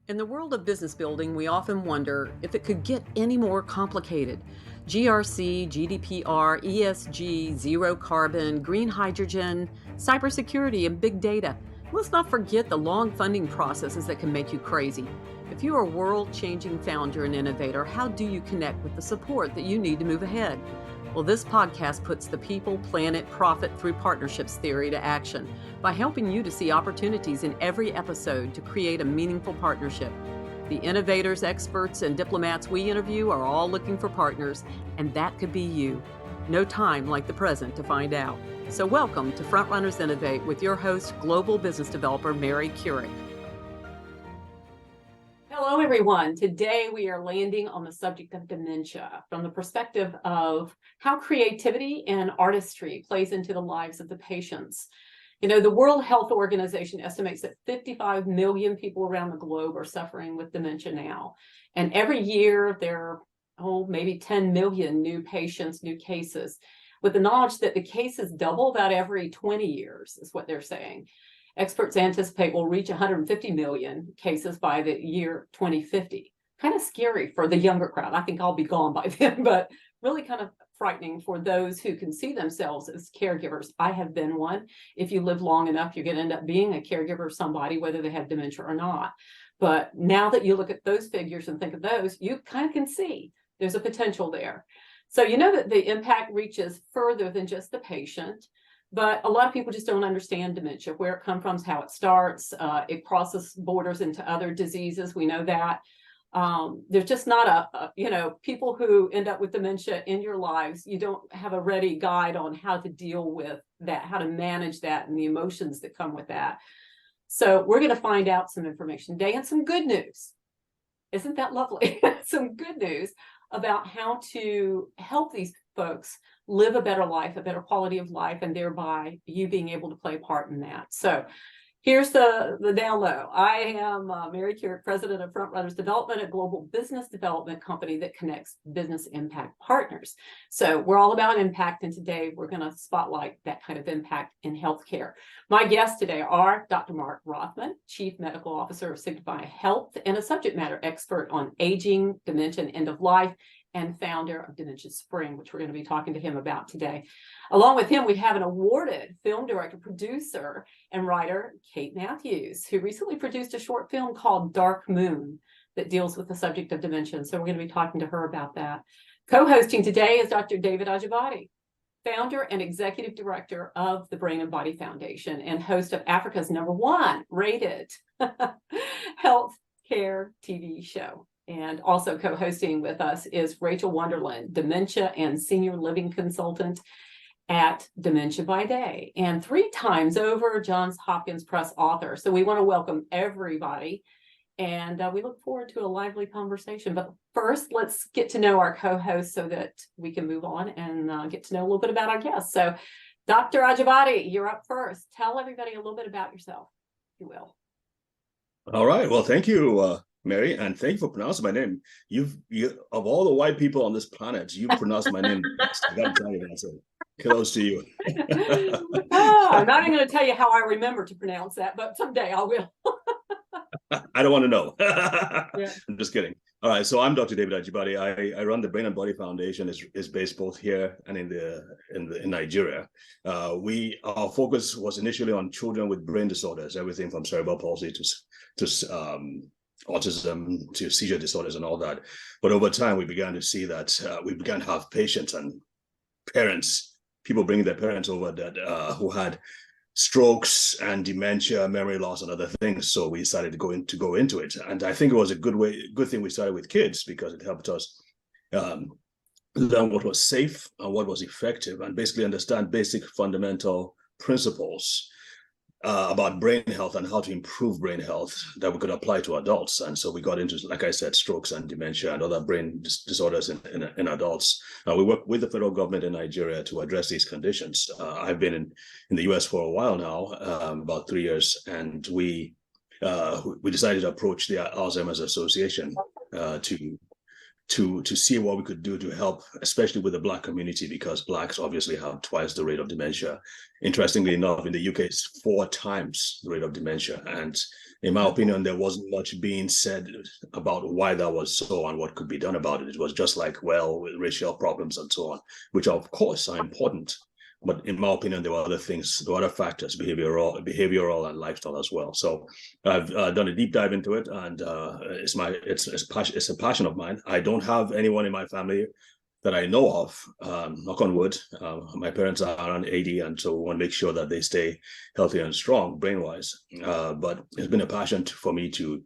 In the world of business building, we often wonder if it could get any more complicated. GRC, GDPR, ESG, zero carbon, green hydrogen, cybersecurity, and big data. Let's not forget the long funding processes that can make you crazy. If you are a world changing founder and innovator, how do you connect with the support that you need to move ahead? Well, this podcast puts the people, planet, profit through partnerships theory to action by helping you to see opportunities in every episode to create a meaningful partnership. The innovators, experts, and diplomats we interview are all looking for partners, and that could be you. No time like the present to find out. So welcome to Frontrunners Innovate with your host, global business developer, Mary Kurek. Hello, everyone. Today we are landing on the subject of dementia from the perspective of how creativity and artistry plays into the lives of the patients. You know, the World Health Organization estimates that 55 million people around the globe are suffering with dementia now. And every year there are, maybe 10 million new patients, new cases, with the knowledge that the cases double about every 20 years, is what they're saying. Experts anticipate we'll reach 150 million cases by the year 2050. Kind of scary for the younger crowd. I think I'll be gone by then, but really kind of frightening for those who can see themselves as caregivers. I have been one. If you live long enough, you're going to end up being a caregiver of somebody, whether they have dementia or not. But now that you look at those figures and think of those, you kind of can see there's a potential there. So you know that the impact reaches further than just the patient. But a lot of people just don't understand dementia, where it comes from, how it starts. It crosses borders into other diseases. We know that. There's just not people who end up with dementia in your lives. You don't have a ready guide on how to deal with that, how to manage that, and the emotions that come with that. So we're going to find out some information today and some good news. Isn't that lovely? Some good news about how to help these folks live a better life, a better quality of life, and thereby you being able to play a part in that. So here's the down low. I am Mary Kurek, president of Frontrunners Development, a global business development company that connects business impact partners. So we're all about impact, and today we're going to spotlight that kind of impact in healthcare. My guests today are Dr. Marc Rothman, Chief Medical Officer of Signify Health and a subject matter expert on aging, dementia, and end of life, and founder of Dementia Spring, which we're going to be talking to him about today. Along with him, we have an awarded film director, producer, and writer, Kate Mathews, who recently produced a short film called Dark Moon that deals with the subject of dementia. So we're going to be talking to her about that. Co-hosting today is Dr. David Ajibade, founder and executive director of the Brain and Body Foundation and host of Africa's #1 rated health care TV show. And also co-hosting with us is Rachael Wonderlin, dementia and senior living consultant at Dementia by Day, and 3 times over Johns Hopkins Press author. So we want to welcome everybody, and we look forward to a lively conversation. But first, let's get to know our co-hosts so that we can move on and get to know a little bit about our guests. So Dr. Ajibade, you're up first. Tell everybody a little bit about yourself, if you will. All right. Well, thank you, Mary, and thank you for pronouncing my name. You of all the white people on this planet, you pronounced my name the best. I gotta tell you that. So kudos to you. I'm not even going to tell you how I remember to pronounce that, but someday I will. I don't want to know. Yeah. I'm just kidding. All right. So I'm Dr. David Ajibade. I run the Brain and Body Foundation. is based both here and in Nigeria. Our focus was initially on children with brain disorders, everything from cerebral palsy to autism to seizure disorders and all that. But over time, we began to see that we began to have patients and parents, people bringing their parents over that who had strokes and dementia, memory loss, and other things. So we decided to go into it. And I think it was a good thing we started with kids, because it helped us learn what was safe and what was effective, and basically understand basic fundamental principles about brain health and how to improve brain health that we could apply to adults. And so we got into, like I said, strokes and dementia and other brain disorders in adults. We work with the federal government in Nigeria to address these conditions. I've been in the US for a while now, about 3 years, and we decided to approach the Alzheimer's Association to see what we could do to help, especially with the Black community, because Blacks obviously have twice the rate of dementia. Interestingly enough, in the UK, it's 4 times the rate of dementia. And in my opinion, there wasn't much being said about why that was so and what could be done about it. It was just like, well, racial problems and so on, which of course are important. But in my opinion, there were other things, there were other factors, behavioral and lifestyle as well. So I've done a deep dive into it, and it's a passion of mine. I don't have anyone in my family that I know of, knock on wood. My parents are around 80, and so we want to make sure that they stay healthy and strong brain-wise. But it's been a passion for me to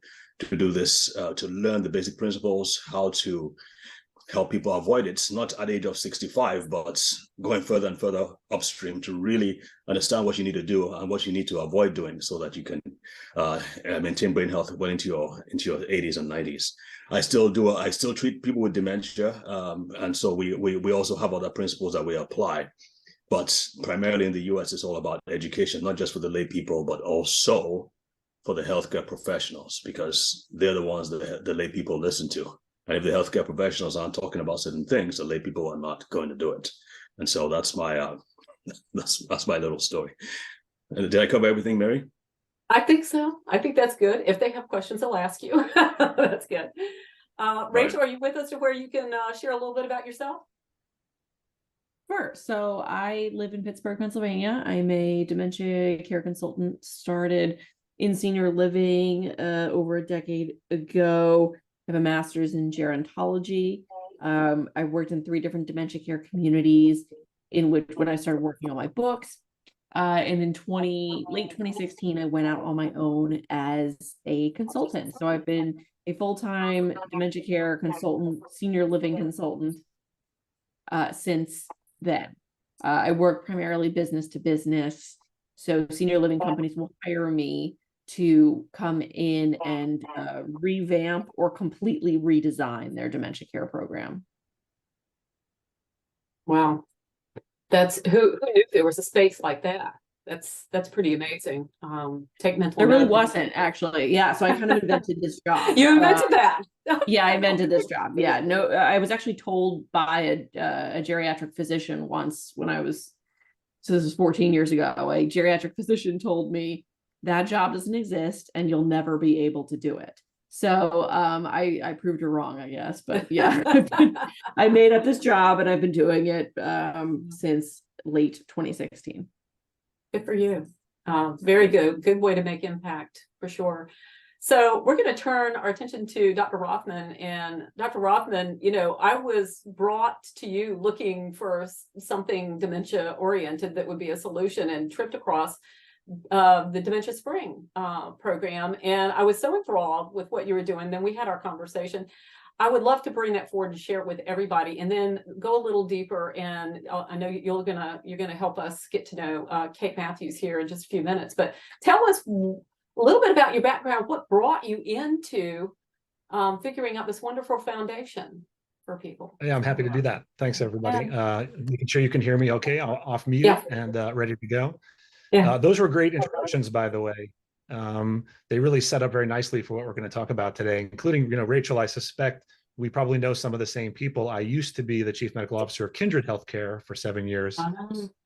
do this, to learn the basic principles, how to help people avoid it, not at the age of 65, but going further and further upstream to really understand what you need to do and what you need to avoid doing so that you can maintain brain health well into your 80s and 90s. I still treat people with dementia, and so we also have other principles that we apply. But primarily in the US, it's all about education, not just for the lay people, but also for the healthcare professionals, because they're the ones that the lay people listen to. And if the healthcare professionals aren't talking about certain things, the lay people are not going to do it. And so that's my that's my little story. And did I cover everything, Mary? I think so. I think that's good. If they have questions, they'll ask you. That's good. Rachel, are you with us to where you can share a little bit about yourself? Sure. So I live in Pittsburgh, Pennsylvania. I'm a dementia care consultant, started in senior living over a decade ago. I have a master's in gerontology. I worked in 3 different dementia care communities in which when I started working on my books. And in late 2016, I went out on my own as a consultant. So I've been a full-time dementia care consultant, senior living consultant since then. I work primarily business to business. So senior living companies will hire me to come in and revamp or completely redesign their dementia care program. Wow. That's who knew there was a space like that. That's pretty amazing. Take mental There really note. wasn't, actually. Yeah, so I kind of invented this job. You invented that. Yeah, I invented this job. Yeah, no, I was actually told by a geriatric physician once when I was, so this was 14 years ago, a geriatric physician told me that job doesn't exist and you'll never be able to do it. So I proved her wrong, I guess. But yeah, I made up this job and I've been doing it since late 2016. Good for you. Very good. Good way to make impact for sure. So we're going to turn our attention to Dr. Rothman. And Dr. Rothman, you know, I was brought to you looking for something dementia oriented that would be a solution, and tripped across the Dementia Spring program. And I was so enthralled with what you were doing. Then we had our conversation. I would love to bring that forward and share it with everybody, and then go a little deeper. And I know you're gonna help us get to know Kate Mathews here in just a few minutes. But tell us a little bit about your background. What brought you into figuring out this wonderful foundation for people? Yeah, I'm happy to do that. Thanks, everybody. Making sure you can hear me okay. I'll off mute and ready to go. Yeah. Those were great introductions, by the way. They really set up very nicely for what we're going to talk about today, including, you know, Rachel, I suspect we probably know some of the same people. I used to be the chief medical officer of Kindred Healthcare for 7 years.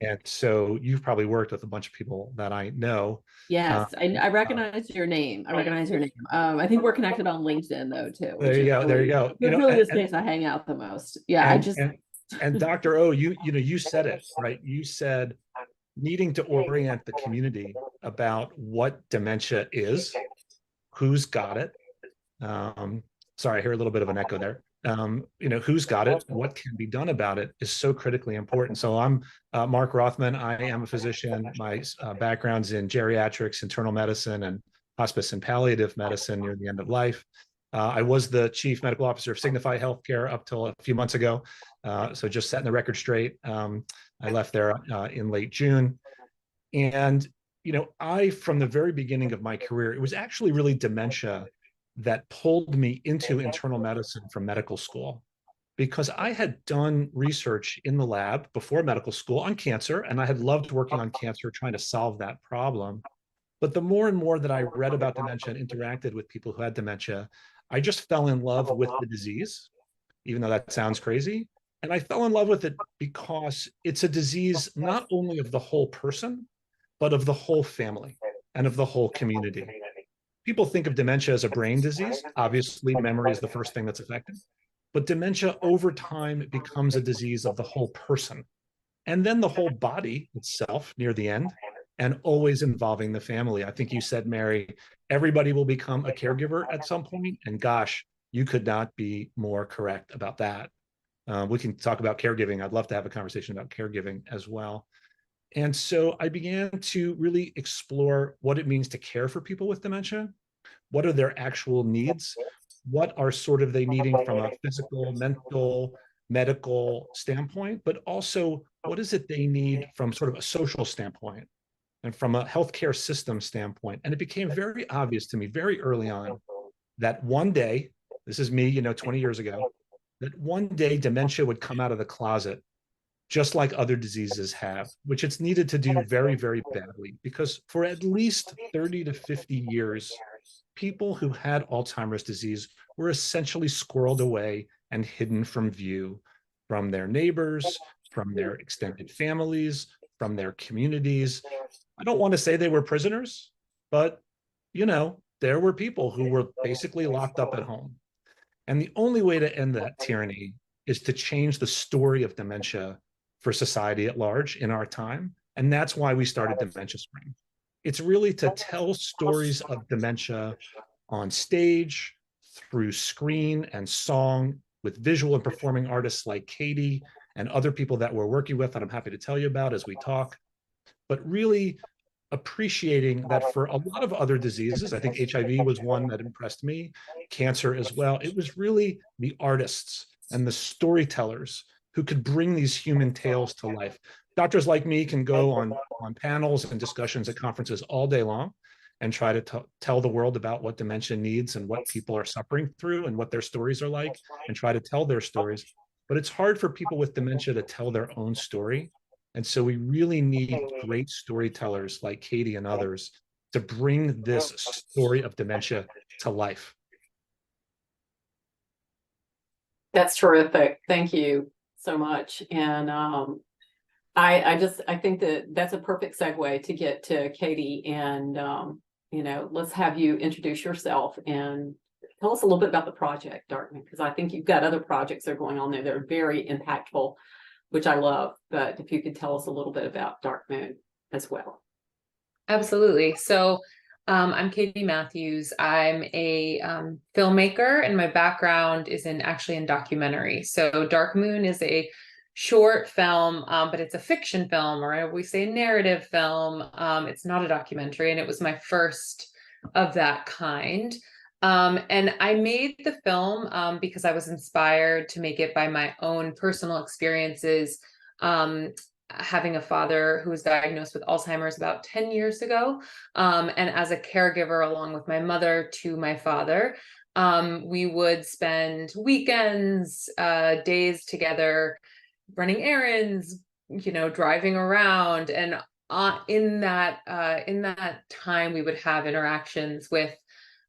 And so you've probably worked with a bunch of people that I know. Yes, I recognize your name. I recognize your name. I think we're connected on LinkedIn though, too. There you go. There you go. It's really the space I hang out the most. Yeah, and Dr. O, you said it, right? You said needing to orient the community about what dementia is, who's got it. Sorry, I hear a little bit of an echo there. Who's got it, what can be done about it is so critically important. So I'm Marc Rothman. I am a physician. My background's in geriatrics, internal medicine, and hospice and palliative medicine near the end of life. I was the chief medical officer of Signify Healthcare up till a few months ago. So just setting the record straight. I left there in late June. And, from the very beginning of my career, it was actually really dementia that pulled me into internal medicine from medical school, because I had done research in the lab before medical school on cancer, and I had loved working on cancer, trying to solve that problem. But the more and more that I read about dementia and interacted with people who had dementia, I just fell in love with the disease. even though that sounds crazy. And I fell in love with it because it's a disease not only of the whole person, but of the whole family and of the whole community. People think of dementia as a brain disease. Obviously, memory is the first thing that's affected. But dementia over time becomes a disease of the whole person, and then the whole body itself near the end, and always involving the family. I think you said, Mary, everybody will become a caregiver at some point, and gosh, you could not be more correct about that. We can talk about caregiving. I'd love to have a conversation about caregiving as well. And so I began to really explore what it means to care for people with dementia. What are their actual needs? What are sort of they needing from a physical, mental, medical standpoint, but also what is it they need from sort of a social standpoint and from a healthcare system standpoint? And it became very obvious to me very early on that one day, this is me, 20 years ago, that one day dementia would come out of the closet just like other diseases have, which it's needed to do very, very badly, because for at least 30 to 50 years, people who had Alzheimer's disease were essentially squirreled away and hidden from view from their neighbors, from their extended families, from their communities. I don't want to say they were prisoners, but, there were people who were basically locked up at home. And the only way to end that tyranny is to change the story of dementia for society at large in our time. And that's why we started Dementia Spring. It's really to tell stories of dementia on stage, through screen and song, with visual and performing artists like Katie and other people that we're working with that I'm happy to tell you about as we talk. But really appreciating that for a lot of other diseases, I think HIV was one that impressed me, cancer as well. It was really the artists and the storytellers who could bring these human tales to life. Doctors like me can go on panels and discussions at conferences all day long and try to tell the world about what dementia needs and what people are suffering through and what their stories are like, and try to tell their stories. But it's hard for people with dementia to tell their own story. And so we really need great storytellers like Katie and others to bring this story of dementia to life. That's terrific. Thank you so much. And I think that's a perfect segue to get to Katie, and let's have you introduce yourself and tell us a little bit about the project, Dark Moon, because I think you've got other projects that are going on there that are very impactful, which I love. But if you could tell us a little bit about Dark Moon as well. Absolutely. So I'm Katie Mathews. I'm a filmmaker, and my background is actually in documentary. So Dark Moon is a short film, but it's a fiction film, or we say narrative film. It's not a documentary, and it was my first of that kind. And I made the film because I was inspired to make it by my own personal experiences, having a father who was diagnosed with Alzheimer's about 10 years ago. And as a caregiver, along with my mother to my father, we would spend weekends, days together, running errands, driving around. And in that time, we would have interactions with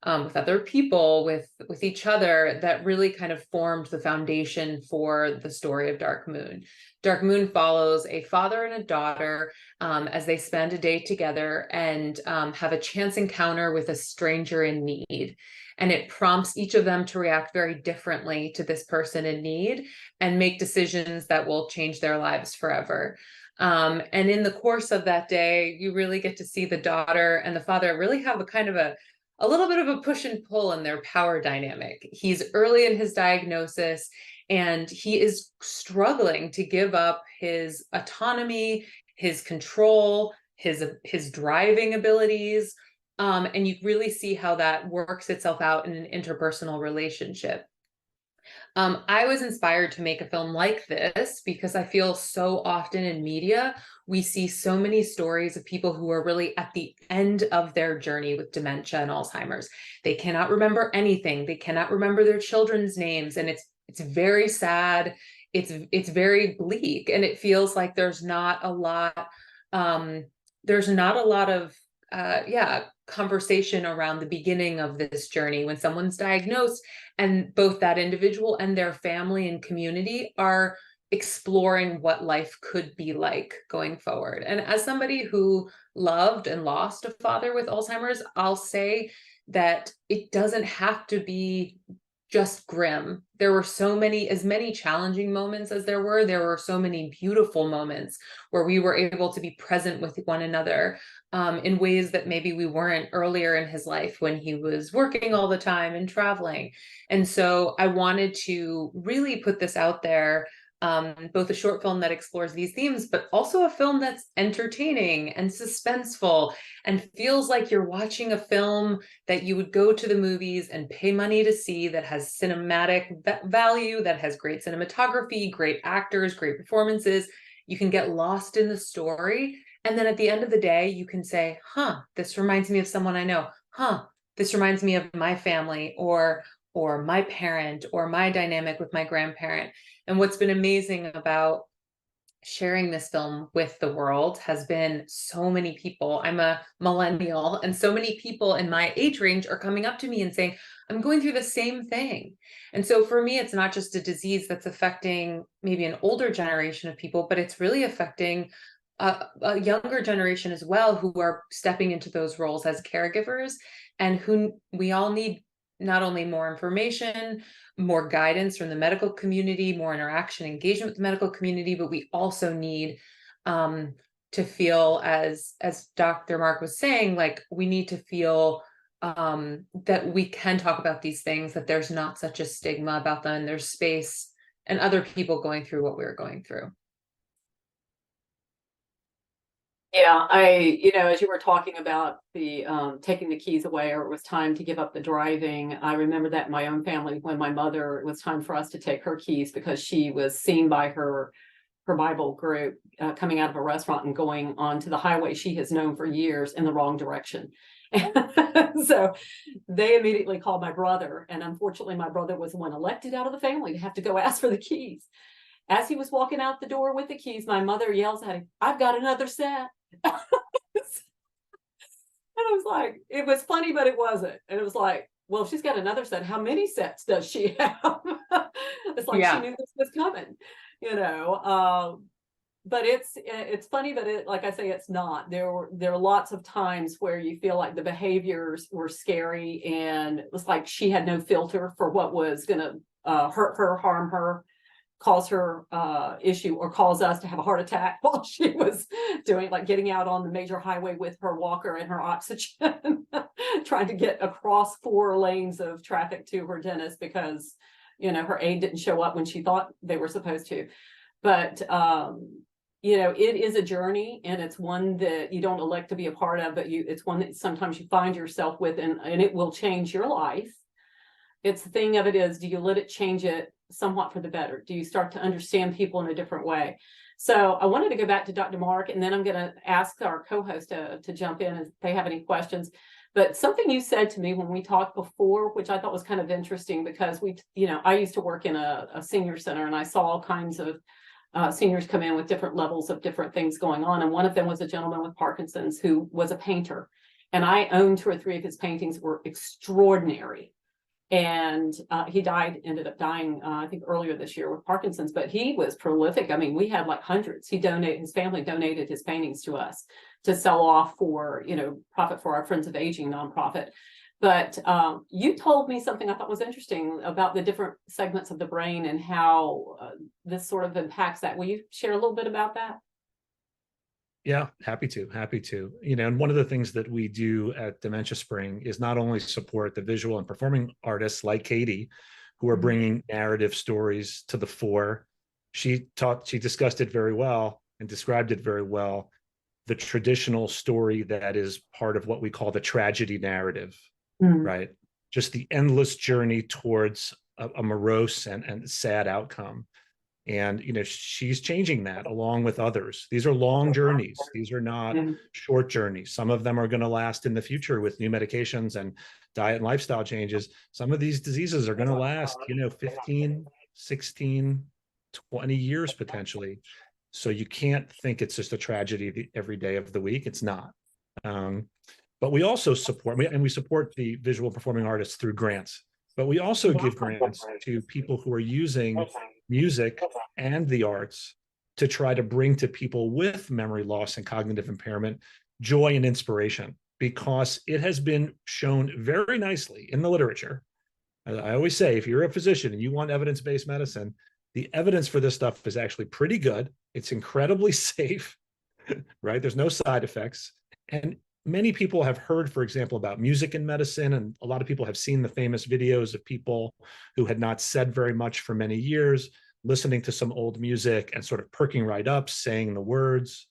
other people, with each other, that really kind of formed the foundation for the story of Dark Moon. Dark Moon follows a father and a daughter as they spend a day together and have a chance encounter with a stranger in need. And it prompts each of them to react very differently to this person in need and make decisions that will change their lives forever. And in the course of that day, you really get to see the daughter and the father really have a little bit of a push and pull in their power dynamic. He's early in his diagnosis, and he is struggling to give up his autonomy, his control, his driving abilities. And you really see how that works itself out in an interpersonal relationship. I was inspired to make a film like this because I feel so often in media, we see so many stories of people who are really at the end of their journey with dementia and Alzheimer's. They cannot remember anything. They cannot remember their children's names. And it's very sad. It's very bleak. And it feels like there's not a lot of conversation around the beginning of this journey when someone's diagnosed, and both that individual and their family and community are exploring what life could be like going forward. And as somebody who loved and lost a father with Alzheimer's, I'll say that it doesn't have to be just grim. There were as many challenging moments as there were so many beautiful moments where we were able to be present with one another in ways that maybe we weren't earlier in his life when he was working all the time and traveling. And so I wanted to really put this out there, both a short film that explores these themes, but also a film that's entertaining and suspenseful and feels like you're watching a film that you would go to the movies and pay money to see, that has cinematic value, that has great cinematography, great actors, great performances. You can get lost in the story. And then at the end of the day, you can say, this reminds me of someone I know. This reminds me of my family or my parent or my dynamic with my grandparent. And what's been amazing about sharing this film with the world has been so many people. I'm a millennial, and so many people in my age range are coming up to me and saying, I'm going through the same thing. And so for me, it's not just a disease that's affecting maybe an older generation of people, but it's really affecting a younger generation as well, who are stepping into those roles as caregivers, and who we all need not only more information, more guidance from the medical community, more interaction, engagement with the medical community, but we also need to feel, as Dr. Marc was saying, like we need to feel that we can talk about these things, that there's not such a stigma about them, and there's space and other people going through what we're going through. Yeah, as you were talking about the taking the keys away, or it was time to give up the driving, I remember that in my own family when my mother, it was time for us to take her keys because she was seen by her Bible group coming out of a restaurant and going onto the highway she has known for years in the wrong direction. So they immediately called my brother, and unfortunately my brother was the one elected out of the family to have to go ask for the keys. As he was walking out the door with the keys, my mother yells at him, "I've got another set." And I was like, it was funny, but it wasn't. And it was like, well, if she's got another set, how many sets does she have? It's like she knew this was coming, but it's funny, but like I say, it's not. There are lots of times where you feel like the behaviors were scary, and it was like she had no filter for what was going to hurt her, harm her, cause her issue, or cause us to have a heart attack while she was doing, like getting out on the major highway with her walker and her oxygen, trying to get across 4 lanes of traffic to her dentist because, her aide didn't show up when she thought they were supposed to. But, it is a journey, and it's one that you don't elect to be a part of, but it's one that sometimes you find yourself with, and it will change your life. It's the thing of it is, do you let it change it somewhat for the better? Do you start to understand people in a different way? So I wanted to go back to Dr. Marc, and then I'm going to ask our co-host to jump in if they have any questions. But something you said to me when we talked before, which I thought was kind of interesting, because I used to work in a senior center, and I saw all kinds of seniors come in with different levels of different things going on. And one of them was a gentleman with Parkinson's who was a painter. And I owned 2 or 3 of his paintings, were extraordinary. And he ended up dying, I think earlier this year with Parkinson's, but he was prolific. I mean, we had like hundreds. His family donated his paintings to us to sell off for, profit for our Friends of Aging nonprofit. But you told me something I thought was interesting about the different segments of the brain and how this sort of impacts that. Will you share a little bit about that? Yeah, happy to. And one of the things that we do at Dementia Spring is not only support the visual and performing artists like Katie, who are bringing narrative stories to the fore. She discussed it very well and described it very well, the traditional story that is part of what we call the tragedy narrative, right? Just the endless journey towards a morose and sad outcome. And, she's changing that along with others. These are long journeys. These are not short journeys. Some of them are going to last in the future with new medications and diet and lifestyle changes. Some of these diseases are going to last, 15, 16, 20 years potentially. So you can't think it's just a tragedy every day of the week. It's not. But we also support, we support the visual performing artists through grants, but we also give grants to people who are using music and the arts to try to bring to people with memory loss and cognitive impairment joy and inspiration, because it has been shown very nicely in the literature. I always say, if you're a physician and you want evidence-based medicine, the evidence for this stuff is actually pretty good. It's incredibly safe, right? There's no side effects. And many people have heard, for example, about music in medicine, and a lot of people have seen the famous videos of people who had not said very much for many years, listening to some old music and sort of perking right up, saying the words.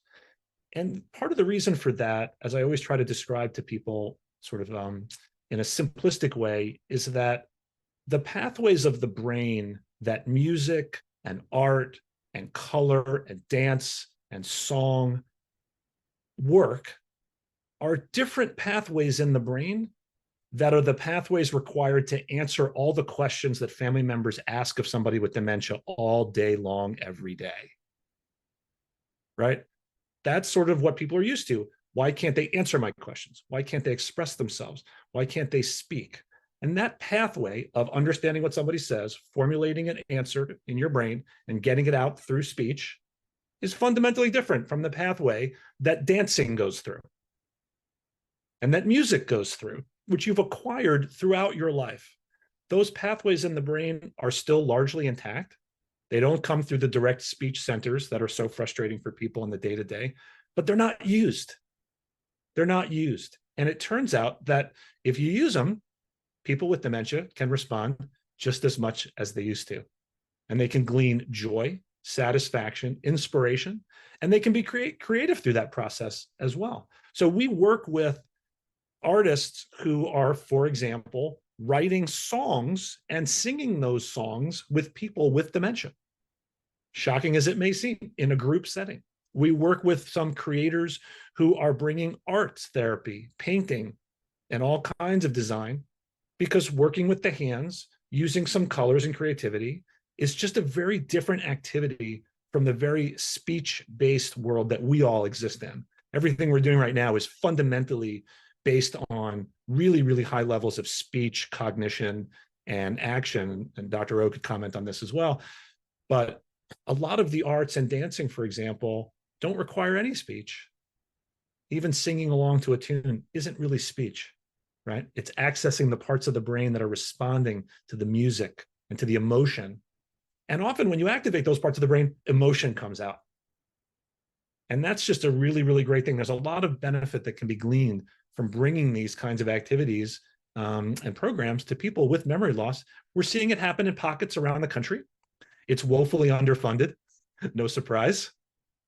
And part of the reason for that, as I always try to describe to people sort of in a simplistic way, is that the pathways of the brain that music and art and color and dance and song work are different pathways in the brain that are the pathways required to answer all the questions that family members ask of somebody with dementia all day long, every day. Right? That's sort of what people are used to. Why can't they answer my questions? Why can't they express themselves? Why can't they speak? And that pathway of understanding what somebody says, formulating an answer in your brain, and getting it out through speech is fundamentally different from the pathway that dancing goes through and that music goes through, which you've acquired throughout your life. Those pathways in the brain are still largely intact. They don't come through the direct speech centers that are so frustrating for people in the day-to-day, but they're not used. They're not used. And it turns out that if you use them, people with dementia can respond just as much as they used to. And they can glean joy, satisfaction, inspiration, and they can be creative through that process as well. So we work with artists who are, for example, writing songs and singing those songs with people with dementia. Shocking as it may seem, in a group setting. We work with some creators who are bringing arts therapy, painting, and all kinds of design, because working with the hands, using some colors and creativity, is just a very different activity from the very speech-based world that we all exist in. Everything we're doing right now is fundamentally based on really, really high levels of speech, cognition, and action. And Dr. O could comment on this as well. But a lot of the arts and dancing, for example, don't require any speech. Even singing along to a tune isn't really speech, right? It's accessing the parts of the brain that are responding to the music and to the emotion. And often when you activate those parts of the brain, emotion comes out. And that's just a really, really great thing. There's a lot of benefit that can be gleaned from bringing these kinds of activities and programs to people with memory loss. We're seeing it happen in pockets around the country. It's woefully underfunded, no surprise.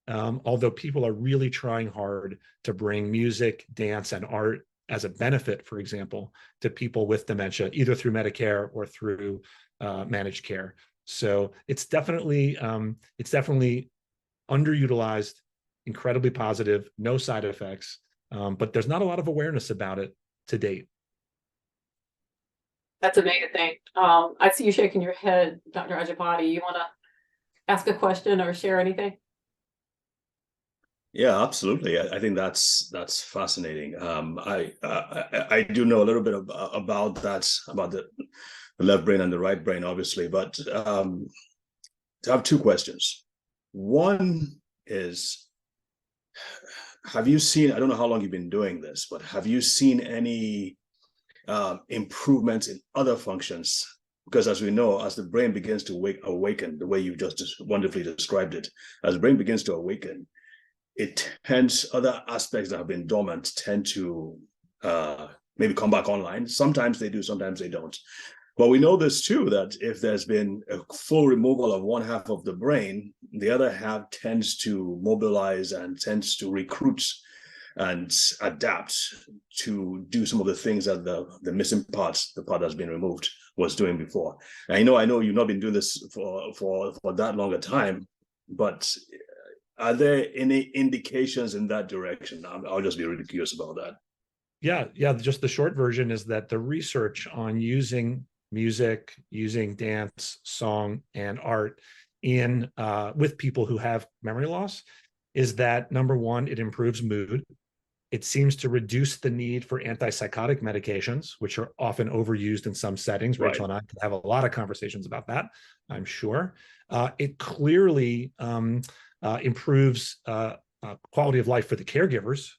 Although people are really trying hard to bring music, dance, and art as a benefit, for example, to people with dementia, either through Medicare or through managed care. So it's definitely underutilized, incredibly positive, no side effects, but there's not a lot of awareness about it to date. That's amazing. I see you shaking your head, Dr. Ajibade. You want to ask a question or share anything? Yeah, absolutely. I think that's fascinating. I do know a little bit about that, about the left brain and the right brain, obviously, but I have two questions. One is, have you seen, I don't know how long you've been doing this, but have you seen any improvements in other functions? Because as we know, as the brain begins to awaken, the way you just wonderfully described it, as the brain begins to awaken, it tends, other aspects that have been dormant tend to maybe come back online. Sometimes they do, sometimes they don't. But we know this too, that if there's been a full removal of one half of the brain, the other half tends to mobilize and tends to recruit and adapt to do some of the things that the missing parts, the part that's been removed, was doing before. And I know you've not been doing this for that long a time, but are there any indications in that direction? I'll just be really curious about that. Yeah. Just the short version is that the research on using music, using dance, song, and art in with people who have memory loss is that, number one, it improves mood. It seems to reduce the need for antipsychotic medications, which are often overused in some settings. Right. Rachel and I could have a lot of conversations about that, I'm sure. It clearly improves quality of life for the caregivers.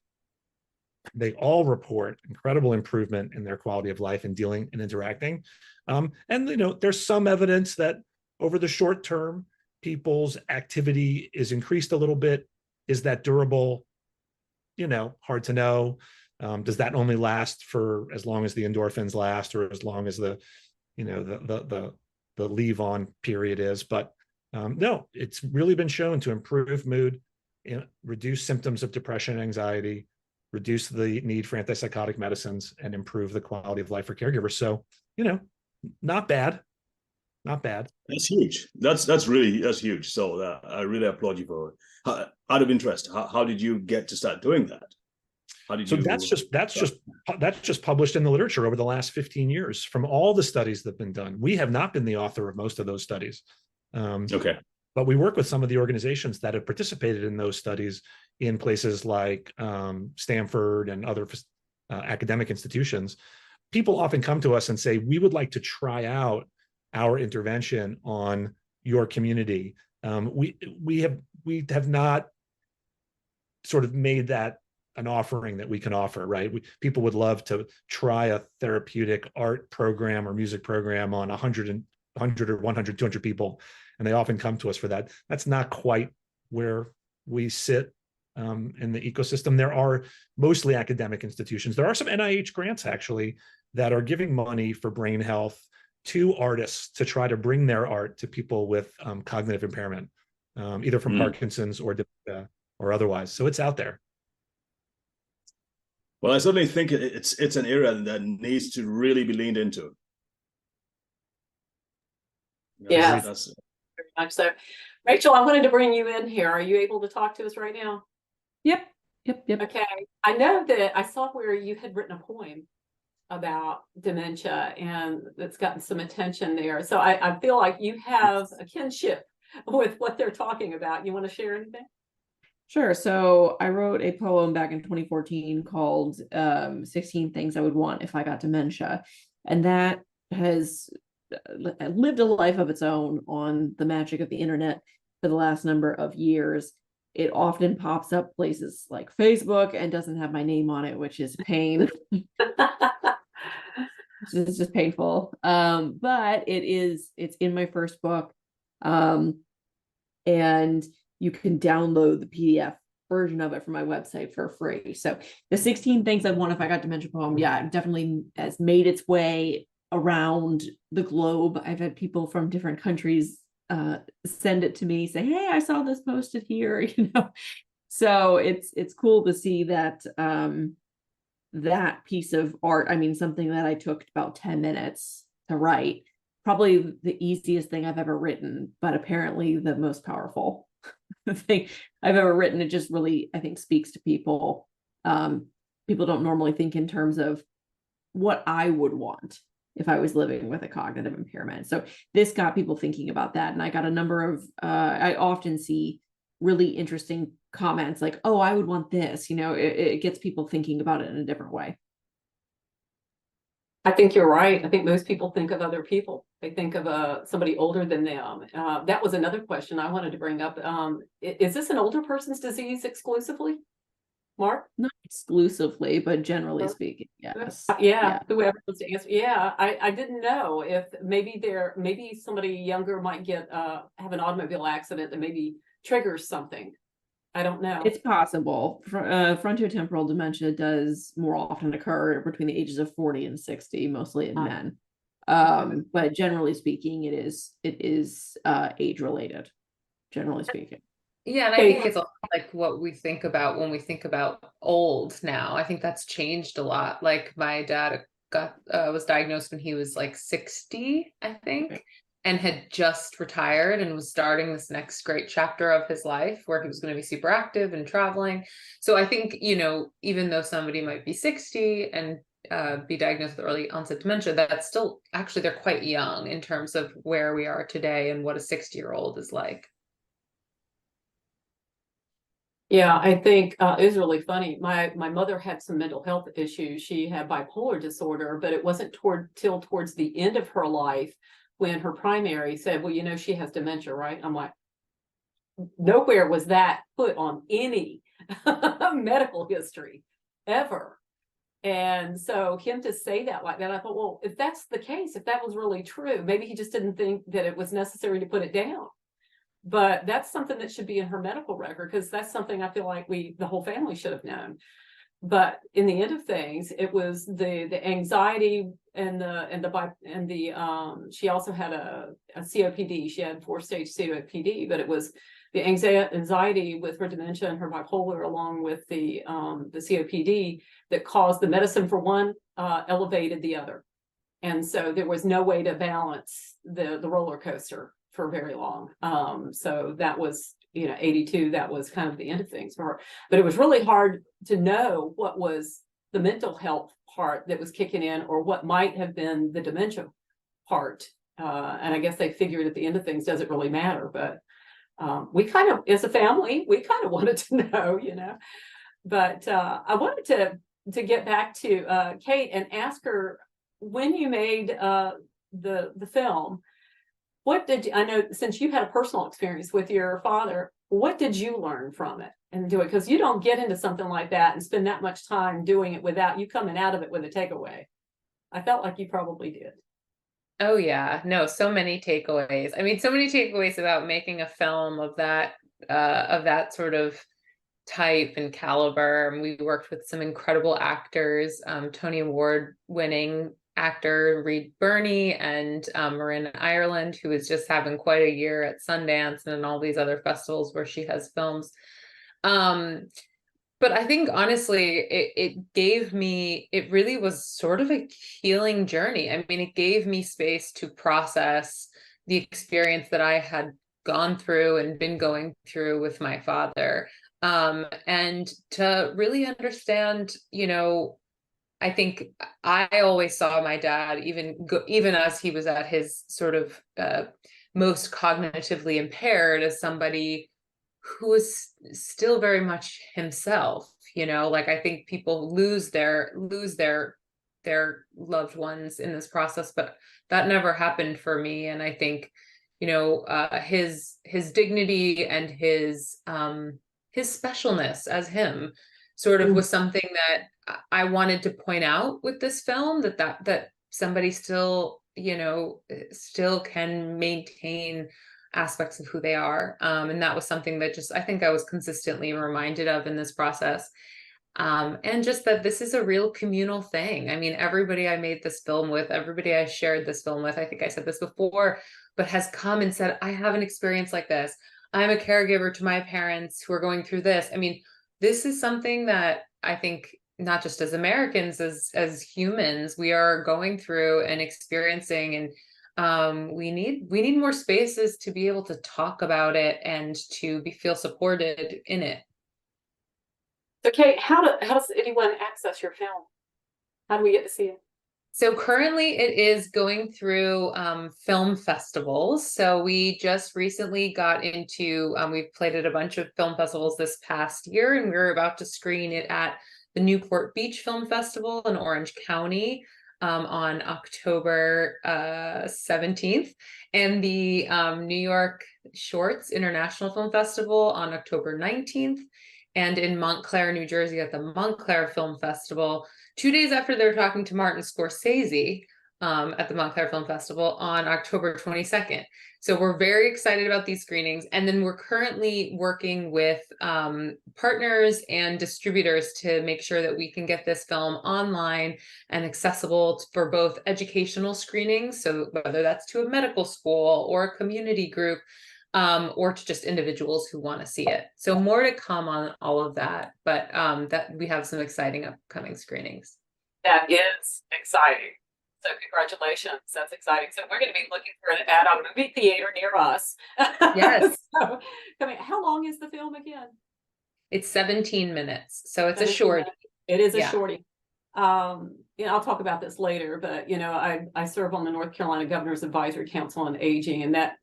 They all report incredible improvement in their quality of life in dealing and interacting. And there's some evidence that over the short term, people's activity is increased a little bit. Is that durable? Hard to know. Does that only last for as long as the endorphins last, or as long as the leave on period is? But no, it's really been shown to improve mood, reduce symptoms of depression, anxiety, reduce the need for antipsychotic medicines, and improve the quality of life for caregivers. So, not bad. Not bad. That's huge. That's huge. So I really applaud you for it. Out of interest, how did you get to start doing that? How did So you? that's just published in the literature over the last 15 years from all the studies that have been done. We have not been the author of most of those studies. Okay. But we work with some of the organizations that have participated in those studies in places like Stanford and other academic institutions. People often come to us and say, we would like to try out our intervention on your community. We have not sort of made that an offering that we can offer, right? People would love to try a therapeutic art program or music program on 100 or 100, 200 people. And they often come to us for that. That's not quite where we sit in the ecosystem. There are mostly academic institutions. There are some NIH grants actually that are giving money for brain health to artists to try to bring their art to people with cognitive impairment, either from Parkinson's or otherwise. So it's out there. Well, I certainly think it's an area that needs to really be leaned into. Yes, very much so. Rachel, I wanted to bring you in here. Are you able to talk to us right now? Yep. Okay. I know that I saw where you had written a poem about dementia, and that's gotten some attention there. So I feel like you have a kinship with what they're talking about. You want to share anything? Sure. So I wrote a poem back in 2014 called 16 Things I Would Want If I Got Dementia. And that has lived a life of its own on the magic of the internet for the last number of years. It often pops up places like Facebook and doesn't have my name on it, which is pain. It's just painful. But it's in my first book. And you can download the PDF version of it from my website for free. So the 16 Things I Want If I Got Dementia poem, yeah, definitely has made its way around the globe. I've had people from different countries send it to me, say, hey, I saw this posted here, So it's cool to see that that piece of art, something that I took about 10 minutes to write, probably the easiest thing I've ever written, but apparently the most powerful thing I've ever written. It just really, I think, speaks to people. People don't normally think in terms of what I would want if I was living with a cognitive impairment. So this got people thinking about that. And I got a number of, I often see really interesting comments like, oh, I would want this, it gets people thinking about it in a different way. I think you're right. I think most people think of other people. They think of somebody older than them. That was another question I wanted to bring up. Is this an older person's disease exclusively, Marc? Not exclusively, but generally speaking, yes. Yeah. Whoever wants to answer. Yeah, I didn't know if maybe somebody younger might have an automobile accident that maybe triggers something. I don't know. It's possible. Frontotemporal dementia does more often occur between the ages of 40 and 60, mostly in men. But generally speaking, it is age related, generally speaking. Yeah, and I think it's like what we think about when we think about old now. I think that's changed a lot. Like my dad was diagnosed when he was like 60, I think. And had just retired and was starting this next great chapter of his life where he was going to be super active and traveling. So I think, even though somebody might be 60 and be diagnosed with early onset dementia, that's still actually they're quite young in terms of where we are today and what a 60-year-old is like. Yeah, I think it was really funny. My mother had some mental health issues. She had bipolar disorder, but it wasn't till towards the end of her life when her primary said, well, you know, she has dementia, right? I'm like, nowhere was that put on any medical history ever. And so him to say that like that, I thought, well, if that's the case, if that was really true, maybe he just didn't think that it was necessary to put it down. But that's something that should be in her medical record, because that's something I feel like the whole family should have known. But in the end of things, it was the anxiety and the she also had a COPD. She had 4-stage COPD, but it was the anxiety with her dementia and her bipolar, along with the COPD, that caused the medicine for one elevated the other. And so there was no way to balance the roller coaster for very long. So that was, 82, that was kind of the end of things for her. But it was really hard to know what was the mental health part that was kicking in, or what might have been the dementia part. And I guess they figured at the end of things, does it really matter? But we kind of, as a family, we kind of wanted to know, But I wanted to get back to Kate and ask her, when you made the film, what did I know, since you had a personal experience with your father, what did you learn from it and do it? Because you don't get into something like that and spend that much time doing it without you coming out of it with a takeaway. I felt like you probably did. Oh yeah, no, so many takeaways. I mean, so many takeaways about making a film of that sort of type and caliber. And we worked with some incredible actors, Tony Award winning actor Reed Birney, and Marin Ireland, who is just having quite a year at Sundance and in all these other festivals where she has films. But I think honestly, it really was sort of a healing journey. I mean, it gave me space to process the experience that I had gone through and been going through with my father. And to really understand, I think I always saw my dad, even as he was at his sort of most cognitively impaired, as somebody who was still very much himself. Like, I think people lose their loved ones in this process, but that never happened for me. And I think, his dignity and his specialness as him sort of was something that I wanted to point out with this film, that somebody still can maintain aspects of who they are. And that was something that I think I was consistently reminded of in this process. And just that this is a real communal thing. I mean, everybody I made this film with, everybody I shared this film with, I think I said this before, but has come and said, I have an experience like this. I'm a caregiver to my parents who are going through this. I mean, this is something that I think, not just as Americans, as humans, we are going through and experiencing, and we need more spaces to be able to talk about it and to feel supported in it. Okay, how does anyone access your film? How do we get to see it? So currently it is going through film festivals. So we just recently got into, we've played at a bunch of film festivals this past year, and we're about to screen it at the Newport Beach Film Festival in Orange County on October 17th, and the New York Shorts International Film Festival on October 19th, and in Montclair, New Jersey at the Montclair Film Festival 2 days after they were talking to Martin Scorsese at the Montclair Film Festival on October 22nd. So we're very excited about these screenings. And then we're currently working with partners and distributors to make sure that we can get this film online and accessible for both educational screenings, so whether that's to a medical school or a community group, or to just individuals who want to see it. So more to come on all of that, but that we have some exciting upcoming screenings. That is exciting. So congratulations, that's exciting. So we're going to be looking for an ad on a movie theater near us. Yes. So, how long is the film again? It's 17 minutes, so it's a shorty. It is a Yeah. shorty. I'll talk about this later, but I serve on the North Carolina Governor's Advisory Council on Aging, and that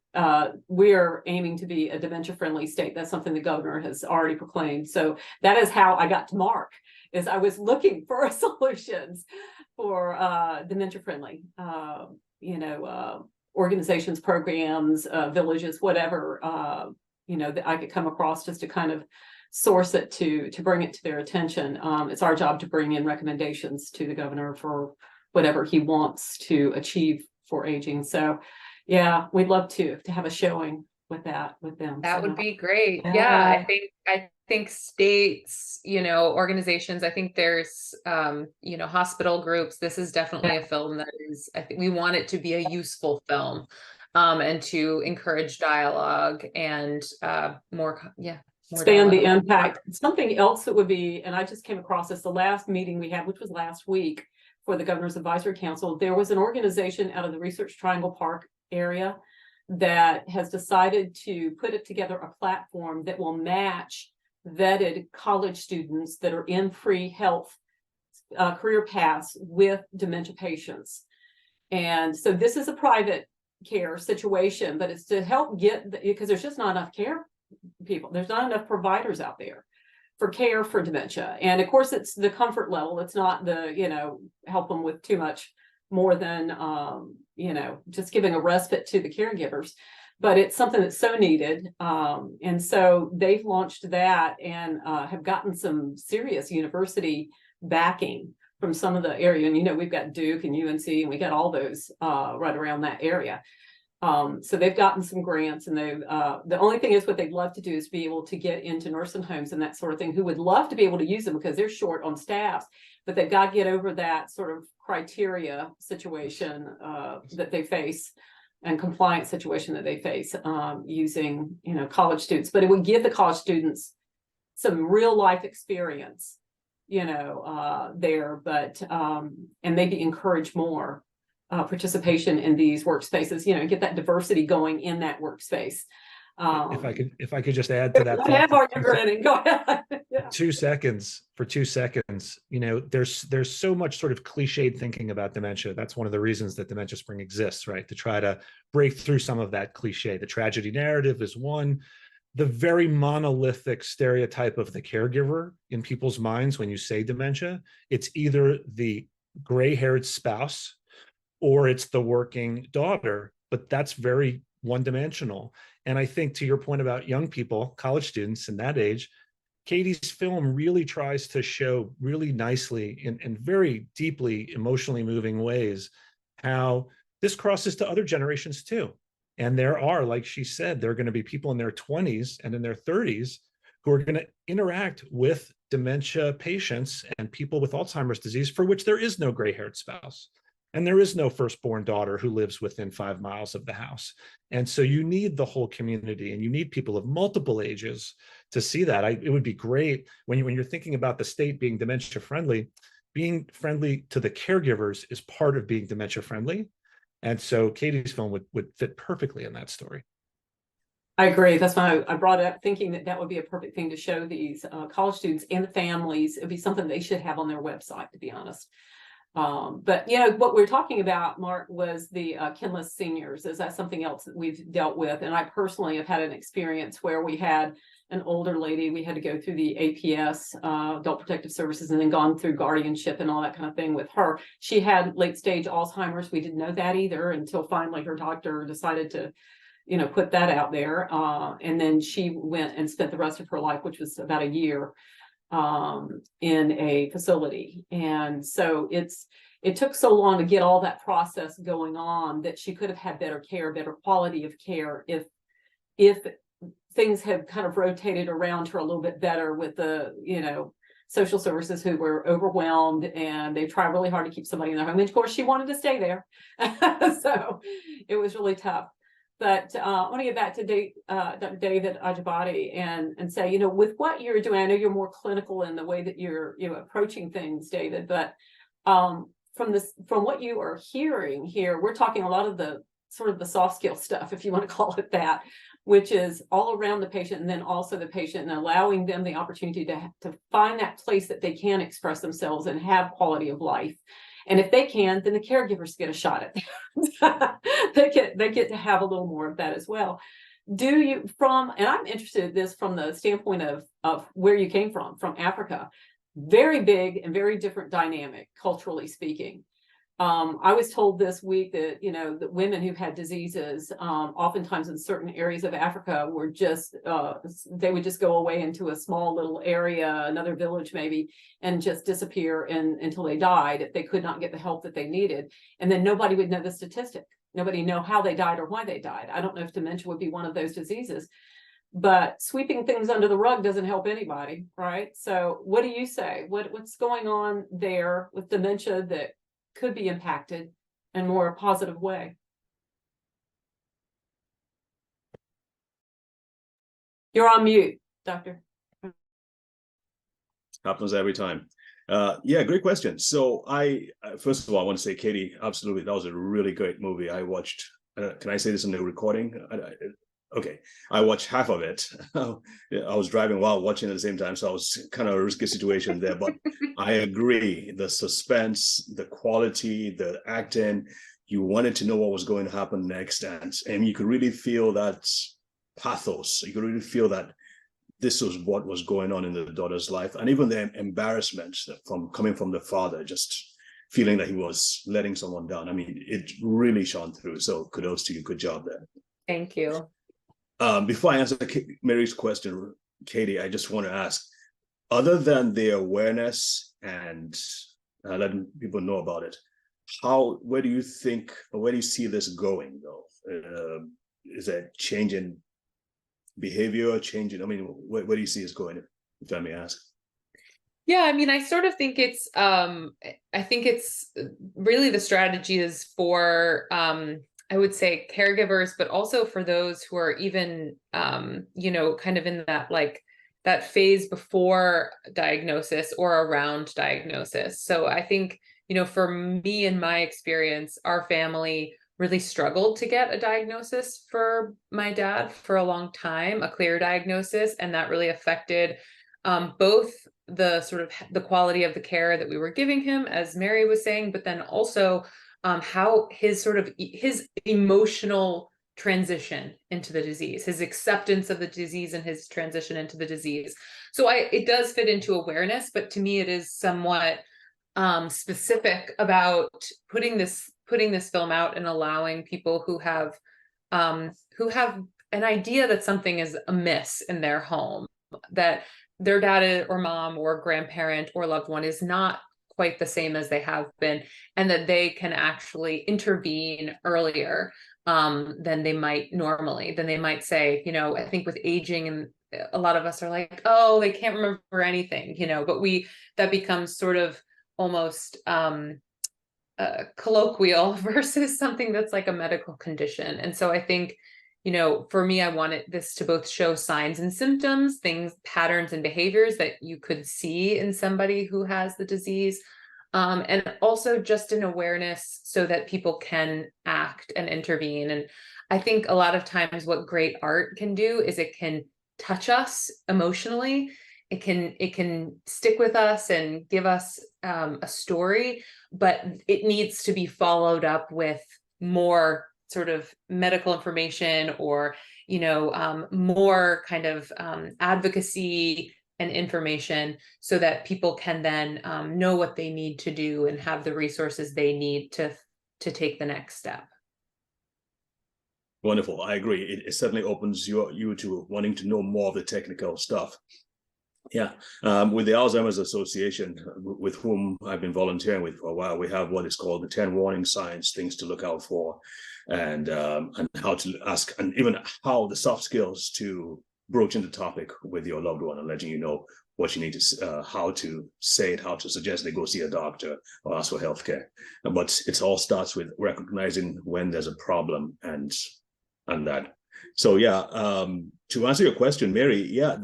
we're aiming to be a dementia-friendly state. That's something the governor has already proclaimed. So that is how I got to Marc, is I was looking for solutions for dementia-friendly, organizations, programs, villages, whatever, that I could come across, just to kind of source it to bring it to their attention. It's our job to bring in recommendations to the governor for whatever he wants to achieve for aging. So yeah, we'd love to have a showing with them. That would be great. Yeah. Yeah, I think states, organizations, I think there's hospital groups. This is definitely a film that is, I think we want it to be a useful film, and to encourage dialogue and more Expand the impact. Something else that would be, and I just came across this the last meeting we had, which was last week, for the Governor's Advisory Council. There was an organization out of the Research Triangle Park area that has decided to put it together a platform that will match vetted college students that are in free health career paths with dementia patients. And so this is a private care situation, but it's to help because there's just not enough care people. There's not enough providers out there for care for dementia. And of course, it's the comfort level. It's not the, help them with too much more than, just giving a respite to the caregivers, but it's something that's so needed. And so they've launched that and have gotten some serious university backing from some of the area. And, we've got Duke and UNC, and we got all those right around that area. So they've gotten some grants, and the only thing is what they'd love to do is be able to get into nursing homes and that sort of thing, who would love to be able to use them because they're short on staff, but they've got to get over that sort of criteria situation that they face, and compliance situation that they face using, college students. But it would give the college students some real life experience, there, but and maybe encourage more participation in these workspaces, get that diversity going in that workspace. If I could just add to that. Go ahead. Yeah. 2 seconds. There's so much sort of cliched thinking about dementia. That's one of the reasons that Dementia Spring exists, right? To try to break through some of that cliche. The tragedy narrative is one. The very monolithic stereotype of the caregiver in people's minds when you say dementia, it's either the gray-haired spouse or it's the working daughter, but that's very one-dimensional. And I think, to your point about young people, college students in that age, Katie's film really tries to show really nicely in very deeply emotionally moving ways how this crosses to other generations too. And there are, like she said, there are going to be people in their 20s and in their 30s who are going to interact with dementia patients and people with Alzheimer's disease for which there is no gray-haired spouse. And there is no firstborn daughter who lives within 5 miles of the house. And so you need the whole community, and you need people of multiple ages to see that. It would be great when you're thinking about the state being dementia friendly, being friendly to the caregivers is part of being dementia friendly. And so Katie's film would fit perfectly in that story. I agree. That's why I brought it up, thinking that would be a perfect thing to show these college students and the families. It'd be something they should have on their website, to be honest. But what we're talking about, Marc, was the kinless seniors. Is that something else that we've dealt with? And I personally have had an experience where we had an older lady. We had to go through the APS, Adult Protective Services, and then gone through guardianship and all that kind of thing with her. She had late stage Alzheimer's. We didn't know that either until finally her doctor decided to, put that out there. And then she went and spent the rest of her life, which was about a year, in a facility. And so it took so long to get all that process going on that she could have had better care, better quality of care if things had kind of rotated around her a little bit better with the, social services, who were overwhelmed, and they try really hard to keep somebody in their home. And of course, she wanted to stay there. So it was really tough. But I want to get back to Dr. David Ajibade and say, with what you're doing, I know you're more clinical in the way that you're approaching things, David, but from what you are hearing here, we're talking a lot of the sort of the soft skill stuff, if you want to call it that, which is all around the patient and then also the patient, and allowing them the opportunity to find that place that they can express themselves and have quality of life. And if they can, then the caregivers get a shot at that. They get to have a little more of that as well. Do you, and I'm interested in this from the standpoint of where you came from Africa, very big and very different dynamic, culturally speaking. I was told this week that, that women who've had diseases, oftentimes in certain areas of Africa were just, they would just go away into a small little area, another village maybe, and just disappear until they died if they could not get the help that they needed. And then nobody would know the statistic. Nobody know how they died or why they died. I don't know if dementia would be one of those diseases, but sweeping things under the rug doesn't help anybody, right? So what do you say? What's going on there with dementia that could be impacted in a more positive way? You're on mute, Doctor. Happens every time. Yeah, great question. So first of all, I want to say, Katie, absolutely, that was a really great movie. I watched, can I say this in the recording? Okay, I watched half of it. I was driving while watching at the same time, so I was kind of a risky situation there, but I agree. The suspense, the quality, the acting, you wanted to know what was going to happen next, and you could really feel that pathos. You could really feel that this was what was going on in the daughter's life, and even the embarrassment coming from the father, just feeling that he was letting someone down. I mean, it really shone through. So kudos to you. Good job there. Thank you. Before I answer Mary's question, Katie, I just want to ask, other than the awareness and letting people know about it, where do you think, or where do you see this going though? Is that changing behavior, changing? I mean, where do you see it going, if I may ask? Yeah, I mean, I sort of think it's really the strategy is for, I would say caregivers, but also for those who are even, kind of in that, like that phase before diagnosis or around diagnosis. So I think, for me and my experience, our family really struggled to get a diagnosis for my dad for a long time, a clear diagnosis. And that really affected both the sort of the quality of the care that we were giving him, as Mary was saying, but then also how his emotional transition into the disease, his acceptance of the disease and his transition into the disease. So it does fit into awareness, but to me it is somewhat specific about putting this film out and allowing people who have an idea that something is amiss in their home, that their dad or mom or grandparent or loved one is not quite the same as they have been, and that they can actually intervene earlier than they might normally. Then they might say, I think with aging, and a lot of us are like, oh, they can't remember anything, but that becomes sort of almost colloquial versus something that's like a medical condition. And so I think, for me, I wanted this to both show signs and symptoms, patterns and behaviors that you could see in somebody who has the disease, and also just an awareness so that people can act and intervene. And I think a lot of times what great art can do is it can touch us emotionally. It can stick with us and give us a story, but it needs to be followed up with more sort of medical information or, more kind of advocacy and information so that people can then know what they need to do and have the resources they need to take the next step. Wonderful. I agree. It certainly opens you to wanting to know more of the technical stuff. Yeah. With the Alzheimer's Association, with whom I've been volunteering with for a while, we have what is called the 10 warning signs, things to look out for, and how to ask, and even how the soft skills to broach in the topic with your loved one and letting you know what you need to, how to say it, how to suggest they go see a doctor or ask for healthcare. But it all starts with recognizing when there's a problem and that. So yeah, to answer your question, Mary, yeah,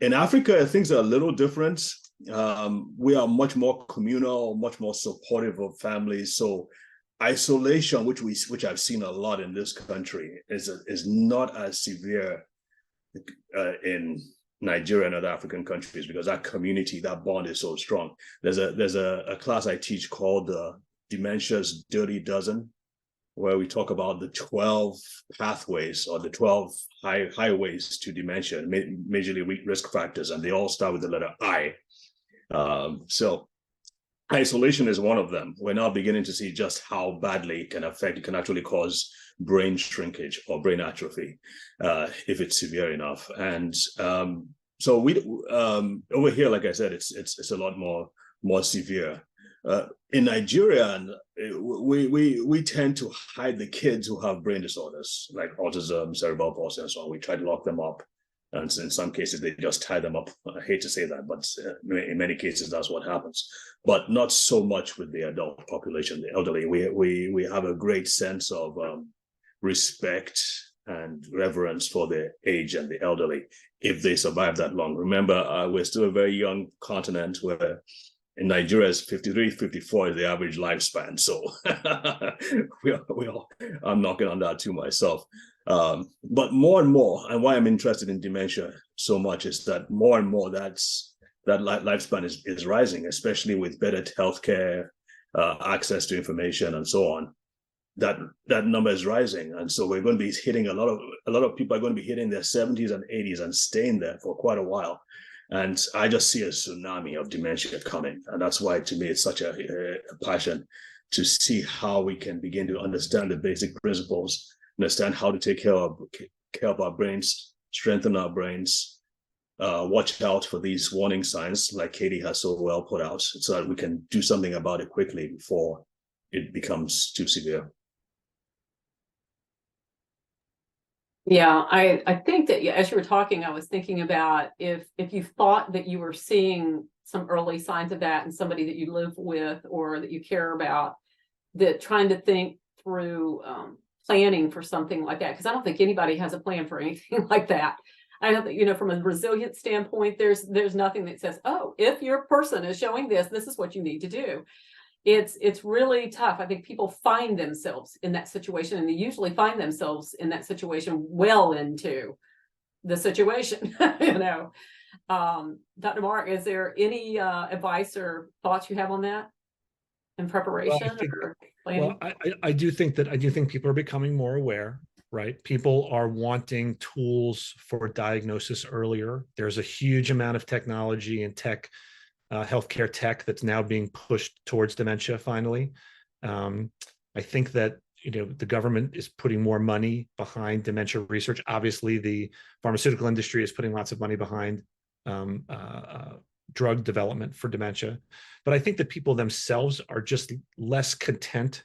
in Africa, things are a little different. We are much more communal, much more supportive of families. So isolation, which I've seen a lot in this country, is not as severe in Nigeria and other African countries, because that community, that bond is so strong. There's a class I teach called Dementia's Dirty Dozen, where we talk about the 12 pathways or the 12 highways to dementia, majorly risk factors, and they all start with the letter I. So isolation is one of them. We're now beginning to see just how badly it can actually cause brain shrinkage or brain atrophy if it's severe enough. And so we over here, like I said, it's a lot more severe. In Nigeria, and we tend to hide the kids who have brain disorders like autism, cerebral palsy, and so on. We try to lock them up, and in some cases they just tie them up. I hate to say that, but in many cases that's what happens. But not so much with the adult population, the elderly. We have a great sense of respect and reverence for the age and the elderly if they survive that long. Remember, we're still a very young continent, where in Nigeria, it's 53, 54 is the average lifespan. So I'm knocking on that too myself. But more and more, and why I'm interested in dementia so much, is that more and more that lifespan is rising, especially with better healthcare, access to information, and so on. That number is rising, and so we're going to be hitting a lot of people are going to be hitting their 70s and 80s and staying there for quite a while. And I just see a tsunami of dementia coming. And that's why, to me, it's such a passion to see how we can begin to understand the basic principles, understand how to take care of our brains, strengthen our brains, watch out for these warning signs like Katie has so well put out, so that we can do something about it quickly before it becomes too severe. Yeah, I think that as you were talking, I was thinking about if you thought that you were seeing some early signs of that in somebody that you live with or that you care about, that trying to think through planning for something like that, because I don't think anybody has a plan for anything like that. I don't think, from a resilience standpoint, there's nothing that says, oh, if your person is showing this is what you need to do. It's really tough. I think people find themselves in that situation, and they usually find themselves in that situation well into the situation. Dr. Marc, is there any advice or thoughts you have on that in preparation or planning? Well, I do think people are becoming more aware, right? People are wanting tools for diagnosis earlier. There's a huge amount of technology and healthcare tech that's now being pushed towards dementia finally. I think that the government is putting more money behind dementia research. Obviously, the pharmaceutical industry is putting lots of money behind drug development for dementia. But I think that people themselves are just less content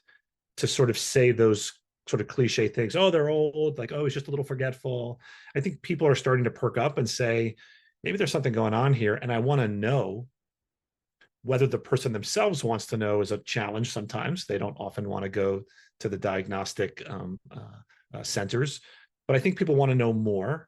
to sort of say those sort of cliche things. Oh, they're old, like, oh, he's just a little forgetful. I think people are starting to perk up and say, maybe there's something going on here, and I want to know. Whether the person themselves wants to know is a challenge sometimes. They don't often want to go to the diagnostic centers, but I think people want to know more.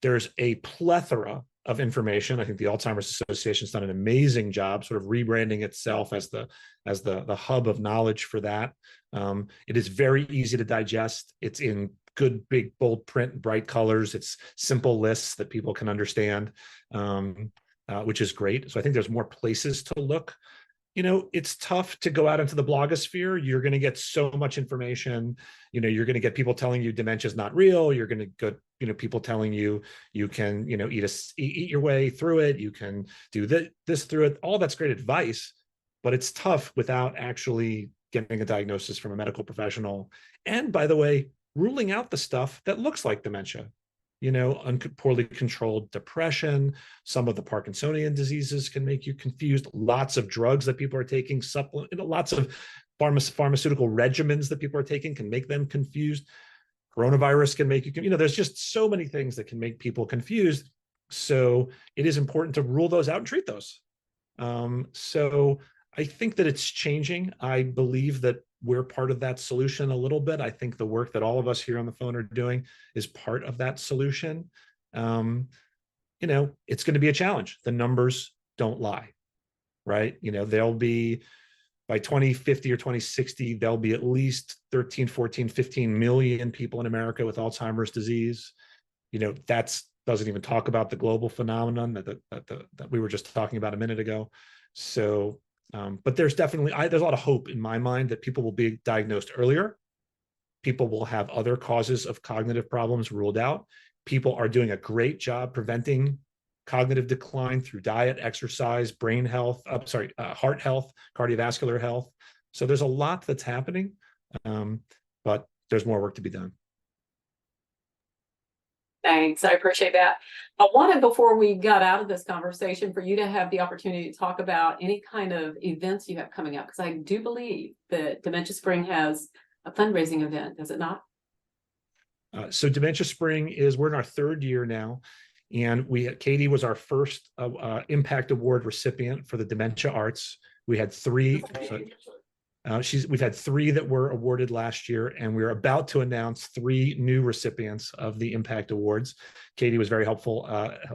There's a plethora of information. I think the Alzheimer's Association has done an amazing job sort of rebranding itself as the hub of knowledge for that. It is very easy to digest. It's in good, big, bold print, bright colors. It's simple lists that people can understand. Which is great. So I think there's more places to look. It's tough to go out into the blogosphere. You're going to get so much information. You're going to get people telling you dementia is not real. You're going to get, people telling you can, eat your way through it. You can do this through it. All that's great advice, but it's tough without actually getting a diagnosis from a medical professional. And by the way, ruling out the stuff that looks like dementia. Poorly controlled depression, some of the Parkinsonian diseases can make you confused. Lots of drugs that people are taking, lots of pharmaceutical regimens that people are taking can make them confused. Coronavirus can make you, there's just so many things that can make people confused. So it is important to rule those out and treat those. So I think that it's changing. I believe that we're part of that solution a little bit. I think the work that all of us here on the phone are doing is part of that solution. It's going to be a challenge. The numbers don't lie, right? There'll be by 2050 or 2060, there'll be at least 13, 14, 15 million people in America with Alzheimer's disease. You know, that's doesn't even talk about the global phenomenon that we were just talking about a minute ago. So, but there's definitely, there's a lot of hope in my mind that people will be diagnosed earlier. People will have other causes of cognitive problems ruled out. People are doing a great job preventing cognitive decline through diet, exercise, brain health, heart health, cardiovascular health. So there's a lot that's happening, but there's more work to be done. Thanks. I appreciate that. I wanted, before we got out of this conversation, for you to have the opportunity to talk about any kind of events you have coming up, because I do believe that Dementia Spring has a fundraising event, does it not? So Dementia Spring we're in our third year now, and Katie was our first Impact Award recipient for the Dementia Arts. We had three. We've had three that were awarded last year, and we're about to announce three new recipients of the Impact Awards. Katie was very helpful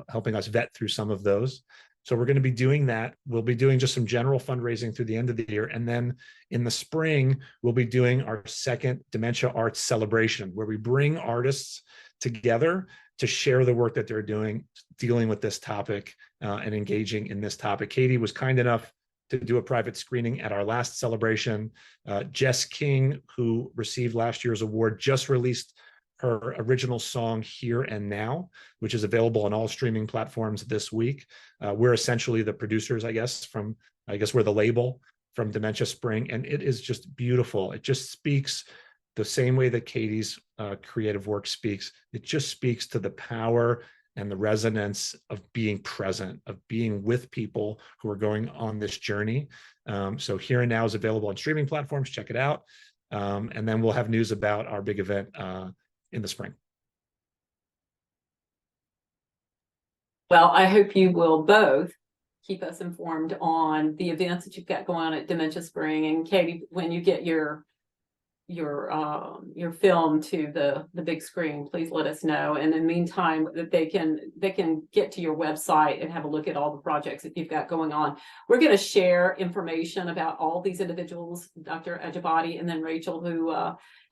helping us vet through some of those. So we're going to be doing that. We'll be doing just some general fundraising through the end of the year. And then in the spring, we'll be doing our second Dementia Arts Celebration, where we bring artists together to share the work that they're doing, dealing with this topic and engaging in this topic. Katie was kind enough to do a private screening at our last celebration. Jess King, who received last year's award, just released her original song Here and Now, which is available on all streaming platforms this week. We're essentially the producers, I guess we're the label from Dementia Spring, and it is just beautiful. It just speaks the same way that Katie's creative work speaks. It just speaks to the power and the resonance of being present, of being with people who are going on this journey. So Here and Now is available on streaming platforms. Check it out. And then we'll have news about our big event in the spring. Well, I hope you will both keep us informed on the events that you've got going on at Dementia Spring. And Katie, when you get your film to the big screen, please let us know. And in the meantime, that they can get to your website and have a look at all the projects that you've got going on. We're going to share information about all these individuals, Dr. Ajibade and then Rachael, who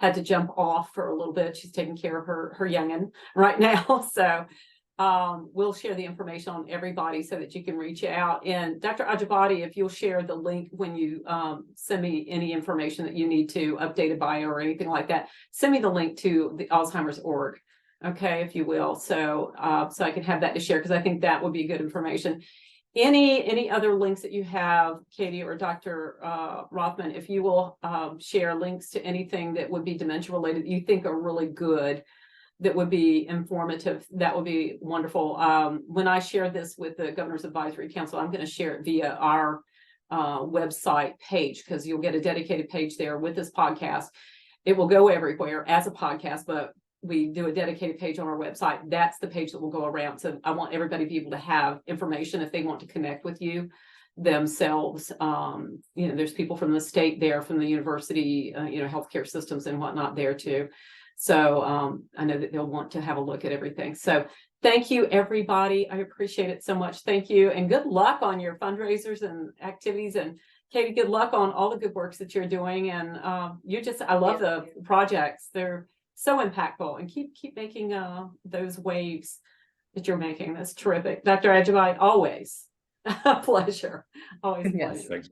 had to jump off for a little bit. She's taking care of her youngin right now. So we'll share the information on everybody so that you can reach out. And Dr. Ajibade, if you'll share the link when you send me any information that you need to update a bio or anything like that, send me the link to the Alzheimer's org, okay, if you will, so I can have that to share, because I think that would be good information. Any other links that you have, Katie or Dr. Rothman, if you will share links to anything that would be dementia related that you think are really good, that would be informative, that would be wonderful. When I share this with the Governor's Advisory Council, I'm going to share it via our website page, because you'll get a dedicated page there with this podcast. It will go everywhere as a podcast, but we do a dedicated page on our website. That's the page that will go around. So I want everybody to be able to have information if they want to connect with you themselves. There's people from the state there, from the university, healthcare systems and whatnot there too. So I know that they'll want to have a look at everything. So thank you, everybody. I appreciate it so much. Thank you. And good luck on your fundraisers and activities. And Katie, good luck on all the good works that you're doing. And I love the projects. They're so impactful, and keep making those waves that you're making. That's terrific. Dr. Ajibade, always a pleasure. Always a pleasure. Thanks.